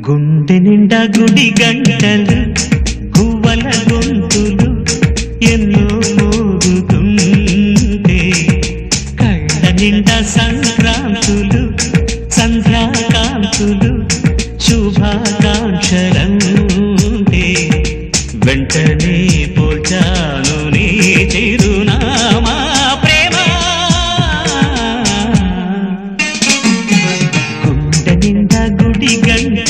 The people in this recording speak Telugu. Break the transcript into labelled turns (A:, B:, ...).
A: గుండె నిండా గుడి గంటలు గువ్వల గొంతులు ఎన్నో మోగుతుంటే కళ్ళ నిండా సంక్రాంతులు సంధ్యాకాంతులు శుభాకాంక్షలంటే వెంటనే పోల్చాను నీ చిరునామా ప్రేమ గుండె నిండా గుడి గంట